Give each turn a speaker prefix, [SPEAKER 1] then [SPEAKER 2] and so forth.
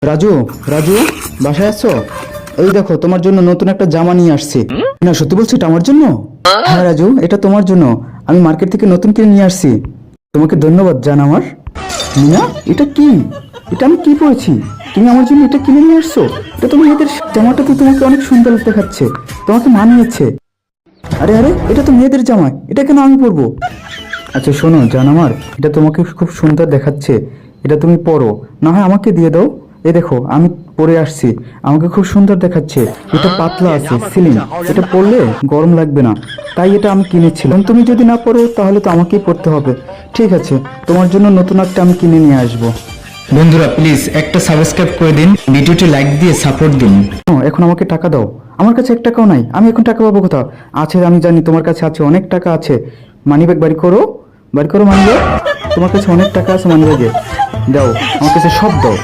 [SPEAKER 1] রাজু, রাজু, বাসায় আছো? এই দেখো তোমার জন্য নতুন একটা জামা নিয়ে আসছি। না সত্যি বলছি, এটা আমার জন্য? হ্যাঁ রাজু, এটা তোমার জন্য। আমি মার্কেট থেকে নতুন কিনে নিয়ে আসছি। তোমাকে ধন্যবাদ জান আমার। মিনা, এটা কি? এটা আমি কি পরেছি? তুমি আমার জন্য এটা কিনে নিয়ে আসছো? এটা তো মেয়েদের জামাটা তো তোমাকে অনেক সুন্দর দেখাচ্ছে, তোমাকে মানিয়েছে। আরে আরে, এটা তো মেয়েদের জামা, এটা কেন আমি পরবো? আচ্ছা শোনো জান আমার, এটা তোমাকে খুব সুন্দর দেখাচ্ছে, এটা তুমি পরো। না হয় আমাকে দিয়ে দাও। এই দেখো আমি পরে আসছি, আমাকে খুব সুন্দর দেখাচ্ছে। এটা পাতলা আছে, সিলিং, এটা পরলে গরম লাগবে না, তাই এটা আমি কিনেছিলাম। তুমি যদি না পরো তাহলে তো আমাকেই পরতে হবে। ঠিক আছে, তোমার জন্য নতুন একটা আমি কিনে নিয়ে আসবো। বন্ধুরা প্লিজ একটা সাবস্ক্রাইব করে দিন, ভিডিওটি লাইক দিয়ে সাপোর্ট দিন। এখন আমাকে টাকা দাও। আমার কাছে 1 টাকাও নাই, আমি এখন টাকা পাবো কোথাও? আছে, আমি জানি তোমার কাছে আছে, অনেক টাকা আছে। মানিব্যাগ বাড়ি করো, বাড়ি করো মানিব্যাগ। তোমার কাছে অনেক টাকা আছে মানিব্যাগে, দাও আমার কাছে সব দাও।